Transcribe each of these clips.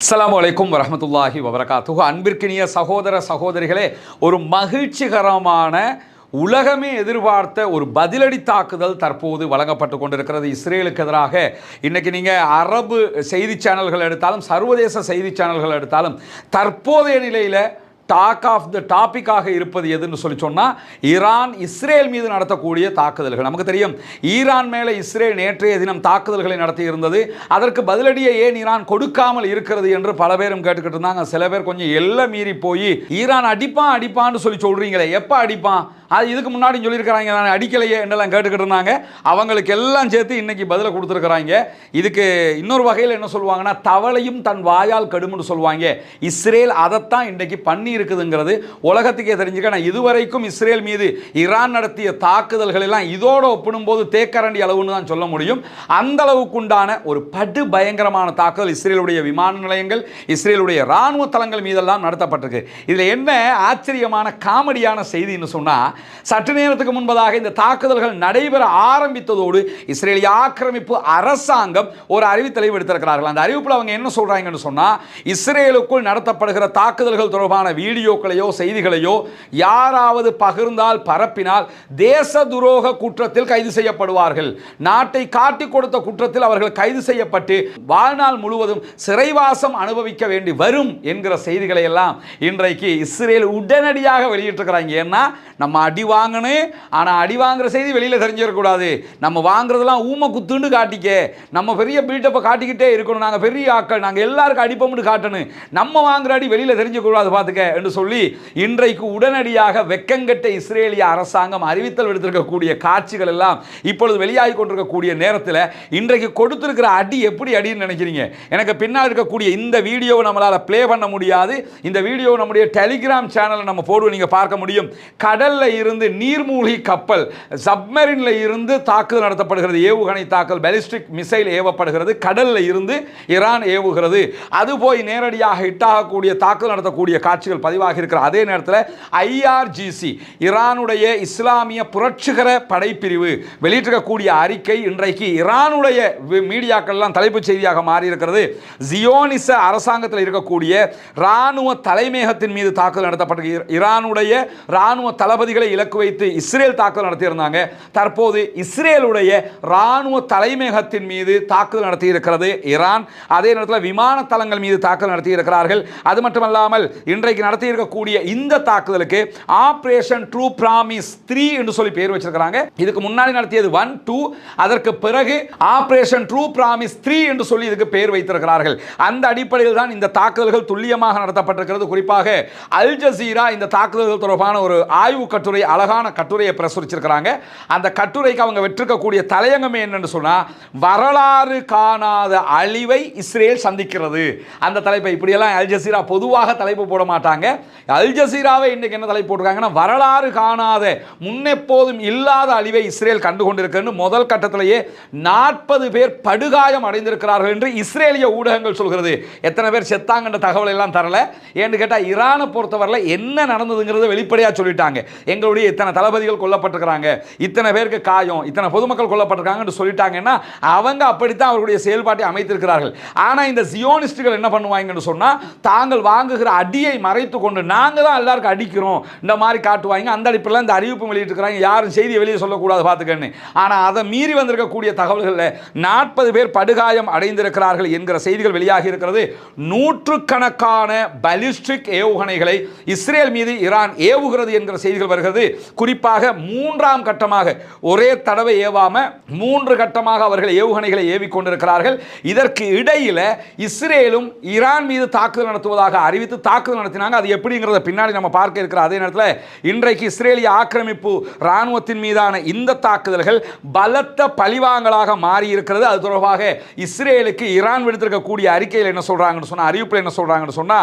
அஸ்ஸலாமு அலைக்கும் வரஹ்மத்துல்லாஹி வபரகாத்துஹு. அன்பிற்கினிய சகோதர சகோதரிகளே, ஒரு மகிழ்ச்சிகரமான உலகமே எதிர்பார்த்த ஒரு பதிலடி தாக்குதல் தற்போது வழங்கப்பட்டு கொண்டிருக்கிறது இஸ்ரேலுக்கு எதிராக. இன்றைக்கி நீங்கள் அரபு செய்தி சேனல்கள் எடுத்தாலும் சர்வதேச செய்தி சேனல்கள் எடுத்தாலும் தற்போதைய நிலையில் டாப்பிக்காக இருப்பது எதுன்னு சொன்னால் ஈரான் இஸ்ரேல் மீது நடத்தக்கூடிய தாக்குதல்கள். நமக்கு தெரியும், ஈரான் மேலே இஸ்ரேல் நேற்றைய தினம் தாக்குதல்களை நடத்தி இருந்தது. அதற்கு பதிலடியை ஏன் ஈரான் கொடுக்காமல் இருக்கிறது என்று பல பேரும் கேட்டுக்கிட்டு இருந்தாங்க. சில பேர் கொஞ்சம் எல்லாம் மீறி போய் ஈரான் அடிப்பான்னு சொல்லி சொல்கிறீங்களே, எப்போ அடிப்பான், அது இதுக்கு முன்னாடி சொல்லியிருக்கிறாங்க, நான் அடிக்கலையே என்றெல்லாம் கேட்டுக்கிட்டு இருந்தாங்க. அவங்களுக்கு எல்லாம் சேர்த்து இன்னைக்கு பதிலை கொடுத்துருக்குறாங்க. இதுக்கு இன்னொரு வகையில் என்ன சொல்லுவாங்கன்னா, தவளையும் தன் வாயால் கடுமுன்னு சொல்லுவாங்க. இஸ்ரேல் அதைத்தான் இன்றைக்கு பண்ணி இருக்குதுங்கிறது உலகத்துக்கே தெரிஞ்சுக்க. நான் இதுவரைக்கும் இஸ்ரேல் மீது ஈரான் நடத்திய தாக்குதல்கள் எல்லாம் இதோடு ஒப்பிடும்போது தேக்கரண்டி அளவுன்னு தான் சொல்ல முடியும். அந்த அளவுக்குண்டான ஒரு படு பயங்கரமான தாக்குதல் இஸ்ரேலுடைய விமான நிலையங்கள், இஸ்ரேலுடைய இராணுவ தளங்கள் மீதெல்லாம் நடத்தப்பட்டிருக்கு. இதில் என்ன ஆச்சரியமான காமெடியான செய்தின்னு சொன்னால், சற்று நேரத்துக்கு முன்பதாக இந்த தாக்குதல்கள் நடைபெற ஆரம்பித்ததோடு இஸ்ரேலிய ஆக்கிரமிப்பு அரசாங்கம் ஒரு அறிவித்தலை விடுத்திருக்கிறார்கள். அந்த அறிவிப்பில் அவங்க என்ன சொல்றாங்கன்னு சொன்னா, இஸ்ரேலுக்குள் நடத்தப்படுகிற தாக்குதல்கள் தொடர்பான வீடியோக்களையோ செய்திகளையோ யாராவது பகிர்ந்தால் பரப்பினால் தேச துரோக குற்றத்தில் கைது செய்யப்படுவார்கள். நாட்டை காட்டிக் கொடுத்த குற்றத்தில் அவர்கள் கைது செய்யப்பட்டு வாழ்நாள் முழுவதும் சிறைவாசம் அனுபவிக்க வேண்டி வரும் என்கிற செய்திகளை எல்லாம் இன்றைக்கு இஸ்ரேல் உடனடியாக வெளியிட்டிருக்கிறாங்க. ஏன்னா நம்ம அடி வாங்கணும், ஆனால் அடி வாங்குற செய்தி வெளியில் தெரிஞ்சிடக்கூடாது. நம்ம வாங்குறதெல்லாம் ஊமை குத்துன்னு காட்டிக்க, நம்ம பெரிய பில்டப்பை காட்டிக்கிட்டே இருக்கணும், நாங்கள் பெரிய ஆக்கள், நாங்கள் எல்லாருக்கும் அடிப்போம்னு காட்டணும், நம்ம வாங்குற அடி வெளியில் தெரிஞ்சக்கூடாது பார்த்துக்க என்று சொல்லி இன்றைக்கு உடனடியாக வெக்கங்கெட்ட இஸ்ரேலிய அரசாங்கம் அறிவித்தல் விடுத்திருக்கக்கூடிய காட்சிகள் எல்லாம் இப்பொழுது வெளியாகி கொண்டிருக்கக்கூடிய நேரத்தில் இன்றைக்கு கொடுத்திருக்கிற அடி எப்படி அடின்னு நினைக்கிறீங்க? எனக்கு பின்னால் இருக்கக்கூடிய இந்த வீடியோவை நம்மளால் ப்ளே பண்ண முடியாது. இந்த வீடியோ நம்முடைய டெலிகிராம் சேனலில் நம்ம போடுவோம், நீங்கள் பார்க்க முடியும். கடல்ல இருந்து நீர்மூழ்கி கப்பல் சப்மரின்ல இருந்து தாக்குதல் நடத்தப்படுகிறது. ஏவுகணை தாக்குதல், பாலிஸ்டிக் மிசைல் ஏவப்படுகிறது. கடல்ல இருந்து ஈரான் ஏவுகிறது. அது போய் நேரடியாக ஹிட்டாகக்கூடிய தாக்குதல் நடத்தக்கூடிய காட்சிகள் பதிவாகி இருக்கிற அதே நேரத்தில் ஐஆர்ஜிசி, ஈரானுடைய இஸ்லாமிய புரட்சிகர படைப்பிரிவு வெளியிட்டிருக்கக்கூடிய அறிக்கை இன்றைக்கு ஈரானுடைய மீடியாக்கள்லாம் தலைப்புச் செய்தியாக மாறி இருக்கிறது. ஜியோனிச அரசாங்கத்தில் இருக்கக்கூடிய இராணுவ தலைமையகத்தின் மீது தாக்குதல் நடத்தப்பட்ட ஈரானுடைய இராணுவ தளபதிகளை இலக்கு வைத்து இஸ்ரேல் தாக்குதல் நடத்தியிருந்தாங்க. தற்போது இஸ்ரேலுடைய இராணுவ தலைமையகத்தின் மீது தாக்குதல் நடத்தி இருக்கிறது ஈரான். அதே நேரத்தில் விமான தளங்கள் மீது தாக்குதல் நடத்தி இருக்கிறார்கள். அது மட்டுமல்லாமல் இன்றைக்கு நடத்தி இருக்கக்கூடிய இந்த தாக்குதலுக்கு ஆபரேஷன் ட்ரூ பிராமிஸ் 3 என்று சொல்லி பேர் வச்சிருக்கிறாங்க. இதுக்கு முன்னாடி நடத்தியது 1, 2, அதற்கு பிறகு ஆபரேஷன் ட்ரூ பிராமிஸ் 3 என்று சொல்லி இதுக்கு பேர் வைத்திருக்கிறார்கள். அந்த அடிப்படையில் தான் இந்த தாக்குதல்கள் துல்லியமாக நடத்தப்பட்டிருக்கிறது. குறிப்பாக அல் ஜசீரா இந்த தாக்குதல்கள் தொடர்பான ஒரு ஆய்வு கட்டுரை, அழகான கட்டுரையை பிரசுரிச்சிருக்கிறாங்க. அந்த கட்டுரைக்கு அவங்க வெற்றிருக்கக்கூடிய தலையங்கமே என்னன்னு சொன்னா, வரலாறு காணாத அழிவை இஸ்ரேல் சந்திக்கிறது. அந்த தலைப்பை இப்படியெல்லாம் அல் ஜசீரா பொதுவாக தலைப்பு போட மாட்டாங்க. அல் ஜசீராவை இன்னைக்கு என்ன தலைப்பு போட்டிருக்காங்கன்னா, வரலாறு காணாத முன்னெப்போதும் இல்லாத அழிவை இஸ்ரேல் கண்டு கொண்டிருக்கிறது. முதல் கட்டத்திலேயே 40 பேர் படுகாயம் அடைந்திருக்கிறார்கள் என்று இஸ்ரேலிய ஊடகங்கள் சொல்கிறது. எத்தனை பேர் செத்தாங்கன்ற தகவல் எல்லாம் தரல. ஏன்னு கேட்டால் ஈரானை பொறுத்தவரை என்ன நடந்ததுங்கிறத வெளிப்படையாக சொல்லிட்டாங்க. எங்களுடைய இத்தனை தளபதிகள் கொல்லப்பட்டிருக்கிறாங்க, இத்தனை பேருக்கு காயம், இத்தனை பொதுமக்கள் கொல்லப்பட்டிருக்காங்கன்னு சொல்லிட்டாங்கன்னா அவங்க அப்படித்தான் அவர்களுடைய செயல்பாட்டை அமைத்திருக்கிறார்கள். ஆனால் இந்த ஜியோனிஸ்டுகள் என்ன பண்ணுவாங்கன்னு சொன்னால், தாங்கள் வாங்குகிற அடியை மறைத்து கொண்டு நாங்கள் தான் எல்லாருக்கும் அடிக்கிறோம் இந்த மாதிரி காட்டுவாங்க. அந்த அடிப்படையில் இந்த அறிவிப்பு வெளியிட்டிருக்கிறாங்க, யாரும் செய்தியை வெளியே சொல்லக்கூடாது பார்த்துக்கன்னு. ஆனால் அதை மீறி வந்திருக்கக்கூடிய தகவல்களில் 40 பேர் படுகாயம் அடைந்திருக்கிறார்கள் என்கிற செய்திகள் வெளியாகி இருக்கிறது. நூற்றுக்கணக்கான பாலிஸ்டிக் ஏவுகணைகளை இஸ்ரேல் மீது ஈரான் ஏவுகிறது என்கிற செய்திகள் வருகிறது. குறிப்பாக 3ஆம் கட்டமாக, ஒரே தடவை ஏவாம 3 கட்டமாக அவர்கள் ஏவுகணைகளை ஏவிக்கொண்டிருக்கிறார்கள். இதற்கு இடையில் இஸ்ரேலும் ஈரான் மீது தாக்குதல் நடத்துவதாக அறிவித்து தாக்குதல் நடத்தினாங்க. அது எப்படிங்கிறத பின்னாடி நம்ம பார்க்க இருக்கிற அதே நேரத்தில் இன்றைக்கு இஸ்ரேலிய ஆக்கிரமிப்பு இராணுவத்தின் மீதான இந்த தாக்குதல்கள் பலத்த பழிவாங்கலாக மாறி இருக்கிறது. அது தொடர்பாக இஸ்ரேலுக்கு ஈரான் விடுத்திருக்கக்கூடிய அறிக்கையில் என்ன சொல்றாங்கன்னு சொன்னா, அறிவிப்பில் என்ன சொல்றாங்கன்னு சொன்னா,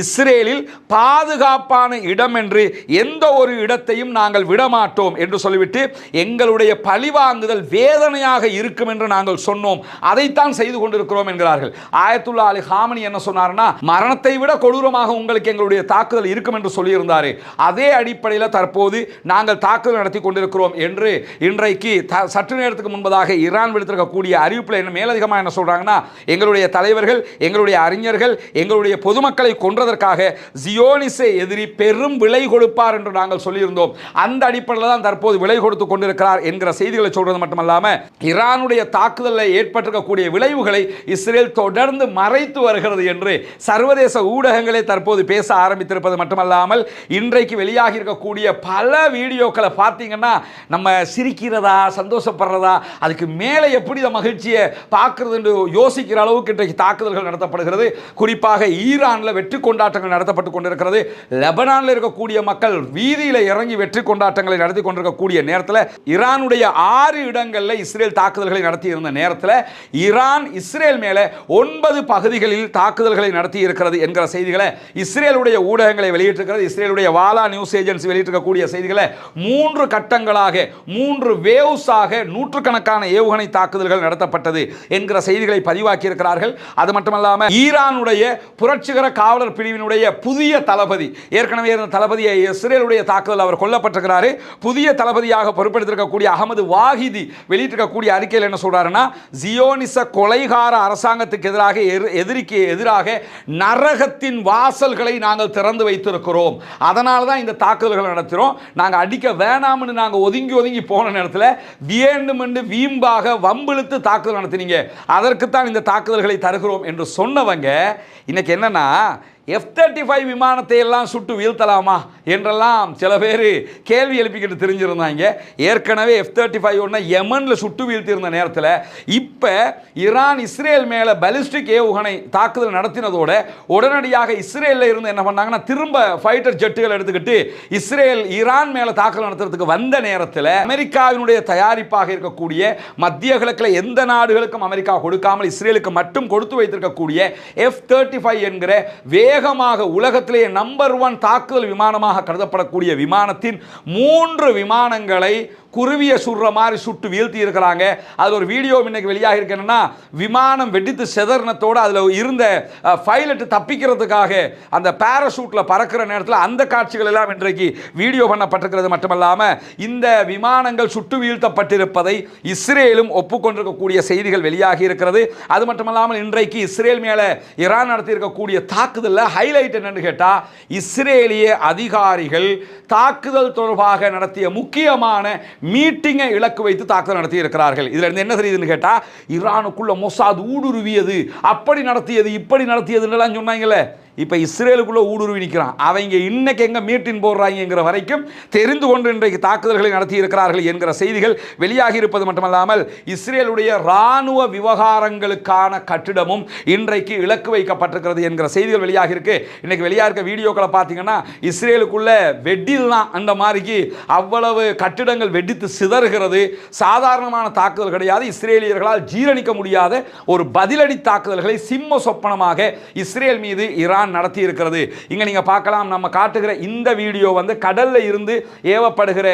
இஸ்ரேலில் பாதுகாப்பான இடம் என்று எந்த ஒரு இடத்தையும் நாங்கள் விடமாட்டோம் என்று சொல்லிவிட்டு, எங்களுடைய பழிவாங்குதல் வேதனையாக இருக்கும் என்று நாங்கள் சொன்னோம், அதைத்தான் செய்து கொண்டிருக்கிறோம் என்கிறார்கள். ஆயத்துல்லா அலி ஹாமனி என்ன சொன்னார்னா, மரணத்தை விட கொடூரமாக உங்களுக்கு எங்களுடைய எங்களுடைய தாக்குதல் இருக்கும் என்று சொல்லியிருந்தார். அதே அடிப்படையில் தற்போது நாங்கள் தாக்குதல் நடத்தி கொண்டிருக்கிறோம் என்று இன்றைக்கு சற்று நேரத்துக்கு முன்பதாக ஈரான் விடுத்திருக்கக்கூடிய அறிவிப்பில் என்ன மேலதிகமாக என்ன சொல்றாங்கன்னா, எங்களுடைய தலைவர்கள், எங்களுடைய அறிஞர்கள், எங்களுடைய பொதுமக்களை கொன்றதற்காக ஜியோனிச எதிரி பெரும் விலை கொடுப்பார் என்று நாங்கள் சொல்லியிருந்தோம். அந்த அடிப்படையில் தான் தற்போது விலை கொடுத்து கொண்டிருக்கிறார் என்கிற செய்திகளை சொல்றது மட்டுமல்லாம, ஈரானுடைய தாக்குதலில் ஏற்பட்டிருக்கக்கூடிய விளைவுகளை இஸ்ரேல் தொடர்ந்து மறைத்து வருகிறது என்று சர்வதேச ஊடகங்களே தற்போது பேச ஆரம்பித்திருப்பது மட்டுமல்லாமல், இன்றைக்கு வெளியாகி இருக்கக்கூடிய பல வீடியோக்களை பார்த்தீங்கன்னா நம்ம சிரிக்கிறதா சந்தோஷப்படுறதா அதுக்கு மேலே எப்படி மகிழ்ச்சியை பார்க்கிறது என்று யோசிக்கிற அளவுக்கு இன்றைக்கு தாக்குதல்கள் நடத்தப்படுகிறது. குறிப்பாக ஈரானில் வெற்றி கொண்டாட்டங்கள் நடத்தப்பட்டு கொண்டிருக்கிறது. லெபனானில் இருக்கக்கூடிய மக்கள் வீதியில் இறங்கி வெற்றி கொண்டாட்டங்களை நடத்தி கொண்டிருக்கக்கூடிய நேரத்தில் ஈரானுடைய 6 இடங்களில் இஸ்ரேல் தாக்குதல்களை நடத்தி இருந்த நேரத்தில் ஈரான் இஸ்ரேல் மேலே 9 பகுதிகளில் தாக்குதல்களை நடத்தி இருக்கிறது என்கிற செய்திகளை இஸ்ரேலுடைய ஊடகங்களை வெளியிட்டிருக்கிறது. இஸ்ரேலுடைய வாலா நியூஸ் ஏஜென்சி வெளியிட்டிருக்கக்கூடிய செய்திகளை 3 கட்டங்களாக 3 வேவ்ஸாக நூற்றுக்கணக்கான ஏவுகணை தாக்குதல்கள் நடத்தப்பட்டது என்கிற செய்திகளை பதிவாக்கி இருக்கிறார்கள். அது மட்டுமல்லாமல் ஈரானுடைய புரட்சிகர காவலர் பிரிவினுடைய புதிய தளபதி, ஏற்கனவே இருந்த தளபதியை இஸ்ரேலுடைய தாக்குதல் அவர் கொல்லப்பட்டிருக்கிறார். புதிய தளபதியாக பொறுப்பெடுத்திருக்கக்கூடிய அகமது வாஹிதி வெளியிட்டிருக்கக்கூடிய அறிக்கையில் என்ன சொல்றாருன்னா, ஜியோனிச கொலைகார அரசாங்கத்துக்கு எதிராக எதிரிக்கு எதிராக நரகத்தின் வாசல்களை நாங்கள் திறந்து வைத்திருக்கிறோம். அதனால தான் இந்த தாக்குதல்கள் நடத்துகிறோம். நாங்கள் அடிக்க வேணாம்னு நாங்கள் ஒதுங்கி போன நேரத்தில் வேண்டுமென்று வீம்பாக வம்பிழுத்து தாக்குதல் நடத்தினீங்க, அதற்குத்தான் இந்த தாக்குதல்களை தருகிறோம் என்று சொன்னவங்க இன்னைக்கு என்னன்னா, F-35 விமானத்தை எல்லாம் சுட்டு வீழ்த்தலாமா என்றெல்லாம் சில பேர் கேள்வி எழுப்பிக்கிட்டு தெரிஞ்சிருந்தாங்க. ஏற்கனவே F-35 ஒன்று யமனில் சுட்டு வீழ்த்தியிருந்த நேரத்தில் இப்போ ஈரான் இஸ்ரேல் மேலே பாலிஸ்டிக் ஏவுகணை தாக்குதல் நடத்தினதோட உடனடியாக இஸ்ரேலில் இருந்து என்ன பண்ணாங்கன்னா, திரும்ப ஃபைட்டர் ஜெட்டுகள் எடுத்துக்கிட்டு இஸ்ரேல் ஈரான் மேலே தாக்குதல் நடத்துறதுக்கு வந்த நேரத்தில் அமெரிக்காவினுடைய தயாரிப்பாக இருக்கக்கூடிய மத்திய கிழக்கில் எந்த நாடுகளுக்கும் அமெரிக்கா கொடுக்காமல் இஸ்ரேலுக்கு மட்டும் கொடுத்து வைத்திருக்கக்கூடிய F-35 என்கிற வேகமாக உலகத்திலேயே நம்பர் 1 தாக்குதல் விமானமாக கருதப்படக்கூடிய விமானத்தின் 3 விமானங்களை குருவிய சுடுற மாதிரி சுட்டு வீழ்த்தி இருக்கிறாங்க. அது ஒரு வீடியோ இன்னைக்கு வெளியாக இருக்குன்னா, விமானம் வெடித்து செதறினத்தோடு அதில் இருந்த பைலட் தப்பிக்கிறதுக்காக அந்த பாராசூட்டில் பறக்கிற நேரத்தில் அந்த காட்சிகள் எல்லாம் இன்றைக்கு வீடியோ பண்ணப்பட்டிருக்கிறது. மட்டுமல்லாமல் இந்த விமானங்கள் சுட்டு வீழ்த்தப்பட்டிருப்பதை இஸ்ரேலும் ஒப்புக்கொண்டிருக்கக்கூடிய செய்திகள் வெளியாகி இருக்கிறது. அது மட்டுமல்லாமல் இன்றைக்கு இஸ்ரேல் மேலே ஈரான் நடத்தி இருக்கக்கூடிய தாக்குதலில் ஹைலைட் என்னன்னு கேட்டால், இஸ்ரேலிய அதிகாரிகள் தாக்குதல் தொடர்பாக நடத்திய முக்கியமான மீட்டிங்கை இலக்கு வைத்து தாக்குதல் நடத்தி இருக்கிறார்கள். இதுல இருந்து என்ன தெரியுதுன்னு கேட்டா, ஈரானுக்குள்ள மொசாத் ஊடுருவியது, அப்படி நடத்தியது, இப்படி நடத்தியதுன்னு சொன்னாங்கல்ல, இப்போ இஸ்ரேலுக்குள்ள ஊடுருவி நிற்கிறான். அவங்க இன்னைக்கு எங்க மீட்டின் போடுறாங்கிற வரைக்கும் தெரிந்து கொண்டு இன்றைக்கு தாக்குதல்களை நடத்தி இருக்கிறார்கள் என்கிற செய்திகள் வெளியாகி இருப்பது மட்டுமல்லாமல், இஸ்ரேலுடைய இராணுவ விவகாரங்களுக்கான கட்டிடமும் இன்றைக்கு இலக்கு வைக்கப்பட்டிருக்கிறது என்கிற செய்திகள் வெளியாகி இருக்கு. இன்னைக்கு வெளியாக இருக்க வீடியோக்களை பார்த்தீங்கன்னா, இஸ்ரேலுக்குள்ள வெடிலாம் அந்த மாதிரிக்கு அவ்வளவு கட்டிடங்கள் வெடித்து சிதறுகிறது. சாதாரணமான தாக்குதல் கிடையாது. இஸ்ரேலியர்களால் ஜீரணிக்க முடியாத ஒரு பதிலடி தாக்குதல்களை சிம்ம சொப்பனமாக இஸ்ரேல் மீது ஈரான் நடத்தி இருக்கிறது. இங்க நீங்க பார்க்கலாம், நம்ம காட்டுகிற இந்த வீடியோ வந்து கடல்ல இருந்து ஏவப்படுகிற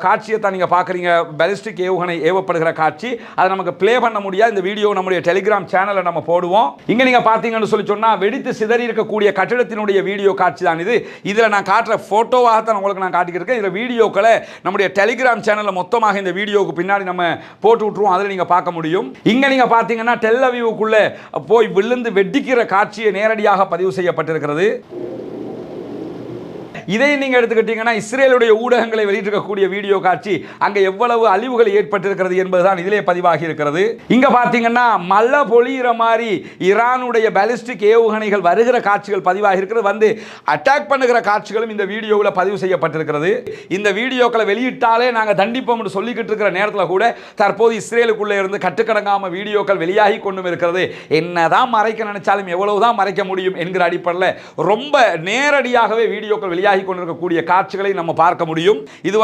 காட்சியை தான் நீங்க பார்க்குறீங்க. பாலிஸ்டிக் ஏவுகணை ஏவப்படுகிற காட்சி. அதை நமக்கு ப்ளே பண்ண முடியாது. இந்த வீடியோ நம்முடைய டெலிகிராம் சேனலில் நம்ம போடுவோம். இங்க நீங்க பார்த்தீங்கன்னு சொல்லி சொன்னா, வெடித்து சிதறி இருக்கக்கூடிய கட்டிடத்தினுடைய வீடியோ காட்சி தான் இது. இதில் நான் காட்டுற போட்டோவாக தான் உங்களுக்கு நான் காட்டிக்கிட்டு இதில் வீடியோக்களை நம்முடைய டெலிகிராம் சேனலில் மொத்தமாக இந்த வீடியோவுக்கு பின்னாடி நம்ம போட்டு விட்டுருவோம். அதில் நீங்க பார்க்க முடியும். இங்க நீங்க பார்த்தீங்கன்னா, டெல் அவீவுக்குள்ள போய் விழுந்து வெடிக்கிற காட்சியை நேரடியாக பதிவு செய்யப்பட்டிருக்கிறது. இதை நீங்க எடுத்துக்கிட்டீங்கன்னா, இஸ்ரேலுடைய ஊடகங்களை வெளியிட்டிருக்கக்கூடிய வீடியோ காட்சி அங்க எவ்வளவு அழிவுகள் ஏற்பட்டிருக்கிறது என்பதுதான் இதிலே பதிவாகி இருக்கிறது. இங்க பாத்தீங்கன்னா, மழை பொழியிற மாதிரி ஈரானுடைய பாலிஸ்டிக் ஏவுகணைகள் வருகிற காட்சிகள் பதிவாகி இருக்கிறது. வந்து அட்டாக் பண்ணுகிற காட்சிகளும் இந்த வீடியோவில் பதிவு செய்யப்பட்டிருக்கிறது. இந்த வீடியோக்களை வெளியிட்டாலே நாங்கள் தண்டிப்போம் என்று சொல்லிக்கிட்டு இருக்கிற நேரத்தில் கூட தற்போது இஸ்ரேலுக்குள்ளே இருந்து கட்டுக்கடங்காம வீடியோக்கள் வெளியாகி கொண்டும் இருக்கிறது. என்னதான் மறைக்க நினைச்சாலும் எவ்வளவுதான் மறைக்க முடியும் என்கிற அடிப்படையில் ரொம்ப நேரடியாகவே வீடியோக்கள் வெளியாகி வெளியாகி கொண்டிருக்கக்கூடிய காட்சிகளை நம்ம பார்க்க முடியும். இது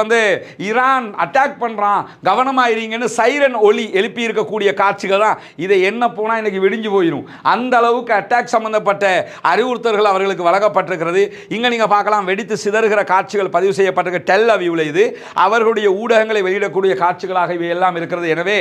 ஈரான் அட்டாக் பண்றான், கவனமாயிருங்கன்னு சைரன் ஒலி எழுப்பி இருக்கக்கூடிய காட்சிகள் தான். இதை என்ன போனா இன்னைக்கு விடிஞ்சு போயிடும். அந்த அளவுக்கு அட்டாக் சம்பந்தப்பட்ட அறிவுறுத்தல்கள் அவர்களுக்கு வழங்கப்பட்டிருக்கிறது. இங்க நீங்க பார்க்கலாம், வெடித்து சிதறுகிற காட்சிகள் பதிவு செய்யப்பட்டிருக்க டெல் அவிவ்ல இது அவர்களுடைய ஊடகங்களை வெளியிடக்கூடிய காட்சிகளாக இவை எல்லாம் இருக்கிறது. எனவே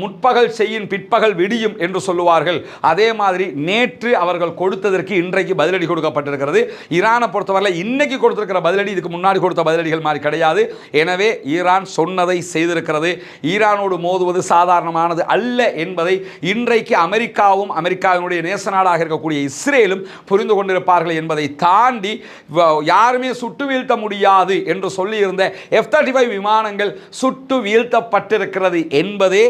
முற்பகல் செய்யின் பிற்பகல் விடியும் என்று சொல்லுவார்கள். அதே மாதிரி நேற்று அவர்கள் கொடுத்ததற்கு இன்றைக்கு பதிலடி கொடுக்கப்பட்டிருக்கிறது. ஈரானை பொறுத்தவரை இன்னைக்கு கொடுத்திருக்கிற பதிலடி இதுக்கு முன்னாடி கொடுத்த பதிலடிகள் மாதிரி கிடையாது. எனவே ஈரான் சொன்னதை செய்திருக்கிறது. ஈரானோடு மோதுவது சாதாரணமானது அல்ல என்பதை இன்றைக்கு அமெரிக்காவும் அமெரிக்காவினுடைய நேச நாடாக இருக்கக்கூடிய இஸ்ரேலும் புரிந்து கொண்டிருப்பார்கள் என்பதை தாண்டி யாருமே சுட்டு வீழ்த்த முடியாது என்று சொல்லியிருந்த F-35 விமானங்கள் சுட்டு வீழ்த்தப்பட்டிருக்கிறது என்பதே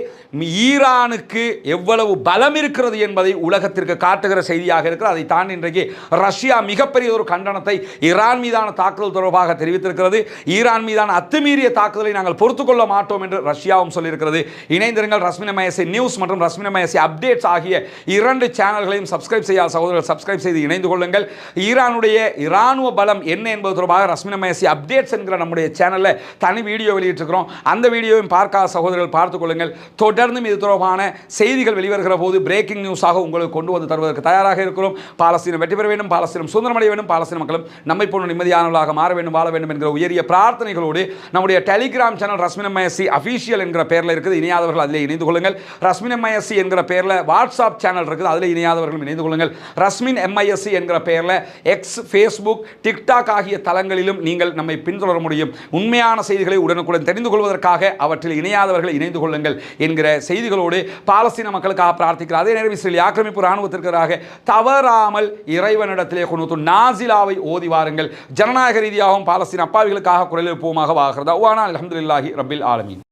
ஈரானுக்கு எவ்வளவு பலம் இருக்கிறது என்பதை உலகத்திற்கு காட்டுகிற செய்தியாக இருக்கிறது. அதை தாண்டி இன்றைக்கு ரஷ்யா மிகப்பெரிய ஒரு கண்டனத்தை ஈரான் மீதான தாக்குதல் தொடர்பாக தெரிவித்திருக்கிறது. ஈரான் மீதான அத்துமீறிய தாக்குதலை நாங்கள் பொறுத்துக்கொள்ள மாட்டோம் என்று ரஷ்யாவும் சொல்லியிருக்கிறது. இணைந்திருங்கள். ரஸ்மின் MISA நியூஸ் மற்றும் ரஸ்மின் MISA அப்டேட்ஸ் ஆகிய 2 சேனல்களையும் சப்ஸ்கிரைப் செய்யாத சகோதரர்கள் சப்ஸ்கிரைப் செய்து இணைந்து கொள்ளுங்கள். ஈரானுடைய இராணுவ பலம் என்ன என்பது தொடர்பாக ரஸ்மின் MISA அப்டேட்ஸ் என்கிற நம்முடைய சேனலில் தனி வீடியோ வெளியிட்டிருக்கிறோம். அந்த வீடியோவையும் பார்க்காத சகோதரர்கள் பார்த்துக் கொள்ளுங்கள். தொடர்ந்து இது தொடர்பான செய்திகள் வெளிவருகிற போது பிரேக்கிங் நியூஸாக உங்களுக்கு கொண்டு வந்து தருவதற்கு தயாராக இருக்கிறோம். பாலஸ்தீனம் வெற்றி பெற வேண்டும், பாலஸ்தீனம் சுதந்திரமடைய வேண்டும், பாலஸ்தீன மக்களும் நம்மை போன்ற நிம்மதியானவர்களாக மாற வேண்டும், வாழ வேண்டும் என்கிற உயரிய பிரார்த்தனைகளோடு நம்முடைய Telegram channel Rasmin MISA official என்கிற பெயரில் இருக்குது. இணையாதவர்கள் அதிலே இணைந்து கொள்ளுங்கள். ரஸ்மின் MISA என்கிற பெயரில் வாட்ஸ்அப் சேனல் இருக்குது. அதில் இணையாதவர்களும் இணைந்து கொள்ளுங்கள். ரஸ்மின் MISA என்கிற பெயரில் எக்ஸ், ஃபேஸ்புக், டிக்டாக் ஆகிய தளங்களிலும் நீங்கள் நம்மை பின்தொடர முடியும். உண்மையான செய்திகளை உடனுக்குடன் தெரிந்து கொள்வதற்காக அவற்றில் இணையாதவர்கள் இணைந்து கொள்ளுங்கள் என்கிற செய்திகளோடு பாலஸ்தீன மக்களுக்காக பிரார்த்திக்கிறார். அதே நேரம் இஸ்ரேல் ஆக்கிரமிப்பு இராணுவத்திற்கு தவறாமல் இறைவனிடத்திலே கொண்டு நாசிலாவை ஓதி வாருங்கள். ஜனநாயக ரீதியாகவும் பாலஸ்தீன அப்பாவிகளுக்காக குரல் எழுப்புவோமாக வாகிறது. அல்ஹம்துலில்லாஹி ரப்பில் ஆலமீன்.